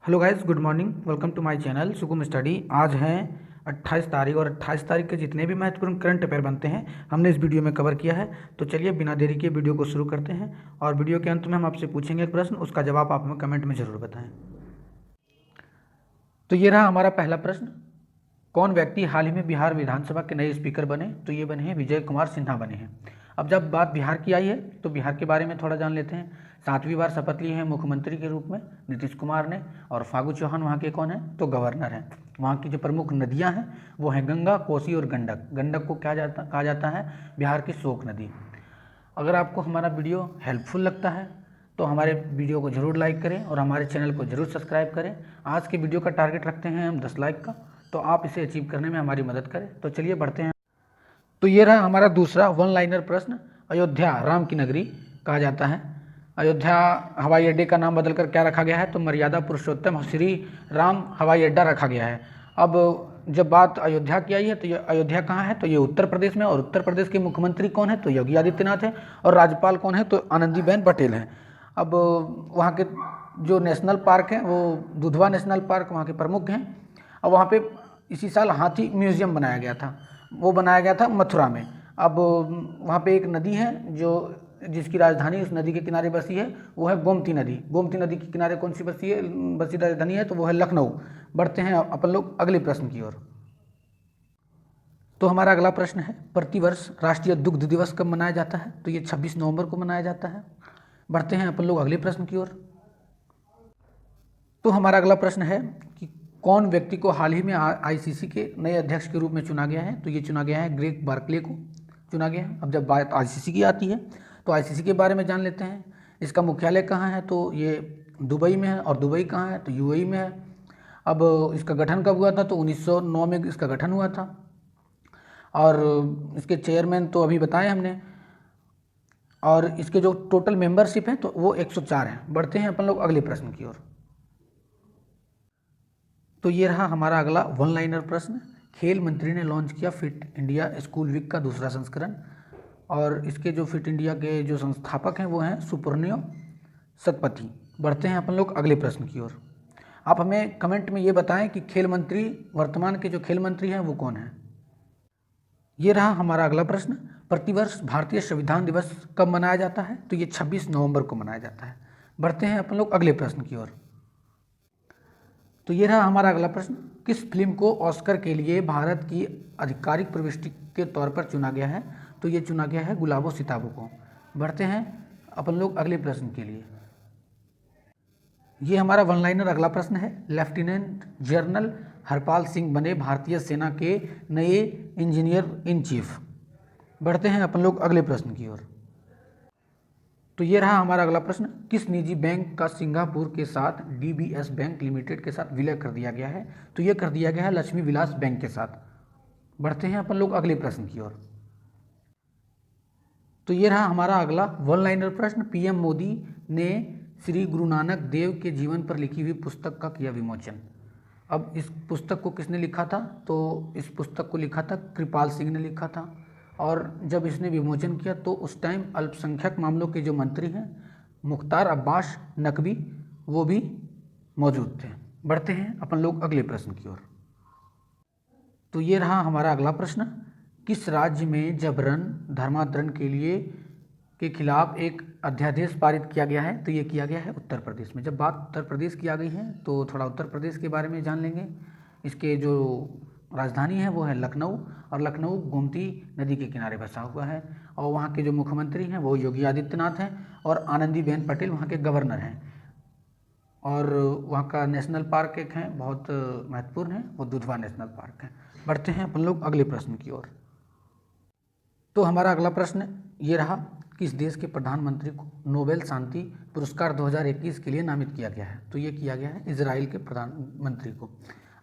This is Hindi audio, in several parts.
Hello guys, good morning. Welcome to my channel Sukum study. आज है 28 तारीख और 28 तारीख के जितने भी महत्वपूर्ण करंट अफेयर बनते हैं हमने इस वीडियो में कवर किया है। तो चलिए बिना देरी के वीडियो को शुरू करते हैं और वीडियो के अंत में हम आपसे पूछेंगे एक प्रश्न, उसका जवाब आप हमें कमेंट में ज़रूर बताएं। तो ये रहा हमारा पहला प्रश्न। कौन व्यक्ति हाल ही में बिहार विधानसभा के नए स्पीकर बने? तो ये बने हैं विजय कुमार सिन्हा बने हैं। अब जब बात बिहार की आई है तो बिहार के बारे में थोड़ा जान लेते हैं। 7वीं बार शपथ ली है मुख्यमंत्री के रूप में नीतीश कुमार ने, और फागू चौहान वहाँ के कौन है? तो गवर्नर हैं। वहाँ की जो प्रमुख नदियाँ हैं वो हैं गंगा, कोसी और गंडक। गंडक को कहा जाता है बिहार की शोक नदी। अगर आपको हमारा वीडियो हेल्पफुल लगता है तो हमारे वीडियो को ज़रूर लाइक करें और हमारे चैनल को ज़रूर सब्सक्राइब करें। आज के वीडियो का टारगेट रखते हैं हम 10 लाइक का, तो आप इसे अचीव करने में हमारी मदद करें। तो चलिए बढ़ते हैं। तो ये रहा हमारा दूसरा वन लाइनर प्रश्न। अयोध्या राम की नगरी कहा जाता है। अयोध्या हवाई अड्डे का नाम बदलकर क्या रखा गया है? तो मर्यादा पुरुषोत्तम श्री राम हवाई अड्डा रखा गया है। अब जब बात अयोध्या की आई है तो ये अयोध्या कहाँ है? तो ये उत्तर प्रदेश में, और उत्तर प्रदेश के मुख्यमंत्री कौन है? तो योगी आदित्यनाथ है। और राज्यपाल कौन है? तो आनंदीबेन पटेल हैं। अब वहाँ के जो नेशनल पार्क हैं वो दुधवा नेशनल पार्क वहाँ के प्रमुख हैं। अब वहाँ पे इसी साल हाथी म्यूजियम बनाया गया था, वो बनाया गया था मथुरा में। अब वहाँ पे एक नदी है जो जिसकी राजधानी उस नदी के किनारे बसी है, वो है गोमती नदी। गोमती नदी के किनारे कौन सी बसी राजधानी है? तो वो है लखनऊ। बढ़ते हैं अपन लोग अगले प्रश्न की ओर। तो हमारा अगला प्रश्न है, प्रतिवर्ष राष्ट्रीय दुग्ध दिवस कब मनाया जाता है? तो ये 26 नवंबर को मनाया जाता है। बढ़ते हैं अपन लोग अगले प्रश्न की ओर। तो हमारा अगला प्रश्न है कि कौन व्यक्ति को हाल ही में आईसीसी के नए अध्यक्ष के रूप में चुना गया है? तो ये चुना गया है ग्रेग बार्कले को चुना गया है। अब जब बात आईसीसी की आती है तो आईसीसी के बारे में जान लेते हैं। इसका मुख्यालय कहाँ है? तो ये दुबई में है। और दुबई कहाँ है? तो यूएई में है। अब इसका गठन कब हुआ था? तो 1909 में इसका गठन हुआ था। और इसके चेयरमैन तो अभी बताए हमने, और इसके जो टोटल मेंबरशिप है तो वो 104 हैं। बढ़ते हैं अपन लोग अगले प्रश्न की ओर। तो ये रहा हमारा अगला वन लाइनर प्रश्न। खेल मंत्री ने लॉन्च किया फिट इंडिया स्कूल वीक का दूसरा संस्करण, और इसके जो फिट इंडिया के जो संस्थापक हैं वो हैं सुब्रमण्यम सतपथी। बढ़ते हैं अपन लोग अगले प्रश्न की ओर। आप हमें कमेंट में ये बताएं कि खेल मंत्री, वर्तमान के जो खेल मंत्री हैं वो कौन हैं? ये रहा हमारा अगला प्रश्न। प्रतिवर्ष भारतीय संविधान दिवस कब मनाया जाता है? तो ये 26 नवंबर को मनाया जाता है। बढ़ते हैं अपन लोग अगले प्रश्न की ओर। तो ये रहा हमारा अगला प्रश्न। किस फिल्म को ऑस्कर के लिए भारत की आधिकारिक प्रविष्टि के तौर पर चुना गया है? तो ये चुना गया है गुलाबो सिताबो को। बढ़ते हैं अपन लोग अगले प्रश्न के लिए। ये हमारा वन लाइनर अगला प्रश्न है। लेफ्टिनेंट जनरल हरपाल सिंह बने भारतीय सेना के नए इंजीनियर इन चीफ। बढ़ते हैं अपन लोग अगले प्रश्न की ओर। तो ये रहा हमारा अगला प्रश्न। किस निजी बैंक का सिंगापुर के साथ डीबीएस बैंक लिमिटेड के साथ विलय कर दिया गया है? तो ये कर दिया गया है लक्ष्मी विलास बैंक के साथ। बढ़ते हैं अपन लोग अगले प्रश्न की ओर। तो ये रहा हमारा अगला वन लाइनर प्रश्न। पीएम मोदी ने श्री गुरु नानक देव के जीवन पर लिखी हुई पुस्तक का किया विमोचन। अब इस पुस्तक को किसने लिखा था? तो इस पुस्तक को लिखा था कृपाल सिंह ने लिखा था। और जब इसने विमोचन किया तो उस टाइम अल्पसंख्यक मामलों के जो मंत्री हैं मुख्तार अब्बास नकवी वो भी मौजूद थे। बढ़ते हैं अपन लोग अगले प्रश्न की ओर। तो ये रहा हमारा अगला प्रश्न। किस राज्य में जबरन धर्मांतरण के खिलाफ एक अध्यादेश पारित किया गया है? तो ये किया गया है उत्तर प्रदेश में। जब बात उत्तर प्रदेश की आ गई है तो थोड़ा उत्तर प्रदेश के बारे में जान लेंगे। इसके जो राजधानी है वो है लखनऊ, और लखनऊ गोमती नदी के किनारे बसा हुआ है। और वहाँ के जो मुख्यमंत्री हैं वो योगी आदित्यनाथ हैं, और आनंदीबेन पटेल वहाँ के गवर्नर हैं। और वहाँ का नेशनल पार्क एक है, बहुत महत्वपूर्ण है, वो दुधवा नेशनल पार्क है। बढ़ते हैं अपन लोग अगले प्रश्न की ओर। तो हमारा अगला प्रश्न ये रहा। किस देश के प्रधानमंत्री को नोबेल शांति पुरस्कार 2021 के लिए नामित किया गया है? तो ये किया गया है इजराइल के प्रधानमंत्री को।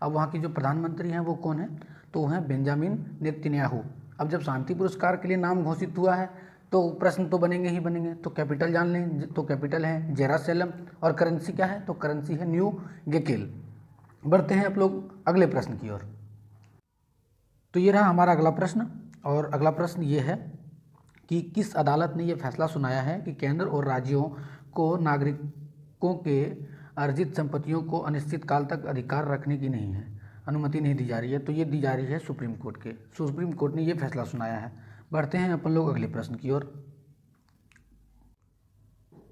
अब वहाँ की जो प्रधानमंत्री हैं वो कौन है? तो वो हैं बेंजामिन नेतन्याहू। अब जब शांति पुरस्कार के लिए नाम घोषित हुआ है तो प्रश्न तो बनेंगे ही बनेंगे। तो कैपिटल जान लें। तो कैपिटल है जेरूसलम, और करेंसी क्या है? तो करेंसी है न्यू गेकेल। बढ़ते हैं आप लोग अगले प्रश्न की ओर। तो ये रहा हमारा अगला प्रश्न, और अगला प्रश्न ये है कि किस अदालत ने यह फैसला सुनाया है कि केंद्र और राज्यों को नागरिकों के अर्जित संपत्तियों को अनिश्चित काल तक अधिकार रखने की नहीं है, अनुमति नहीं दी जा रही है। तो ये दी जा रही है सुप्रीम कोर्ट के। सुप्रीम कोर्ट ने ये फैसला सुनाया है। बढ़ते हैं अपन लोग अगले प्रश्न की ओर।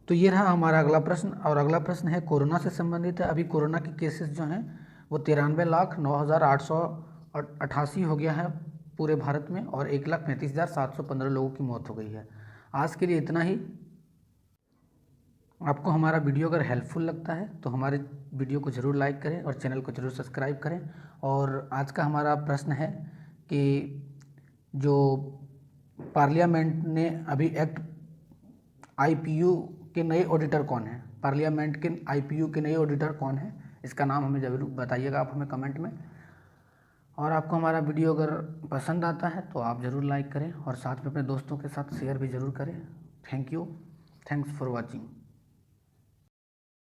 तो ये रहा हमारा अगला प्रश्न, और अगला प्रश्न है कोरोना से संबंधित है। अभी कोरोना के केसेस जो हैं वो 93,09,888 हो गया है पूरे भारत में, और 1,35,715 लोगों की मौत हो गई है। आज के लिए इतना ही। आपको हमारा वीडियो अगर हेल्पफुल लगता है तो हमारे वीडियो को ज़रूर लाइक करें और चैनल को ज़रूर सब्सक्राइब करें। और आज का हमारा प्रश्न है कि जो पार्लियामेंट ने अभी एक्ट आईपीयू के नए ऑडिटर कौन है, पार्लियामेंट के आईपीयू के नए ऑडिटर कौन है, इसका नाम हमें ज़रूर बताइएगा आप हमें कमेंट में। और आपको हमारा वीडियो अगर पसंद आता है तो आप ज़रूर लाइक करें और साथ में अपने दोस्तों के साथ शेयर भी ज़रूर करें। Thank you, thanks for watching.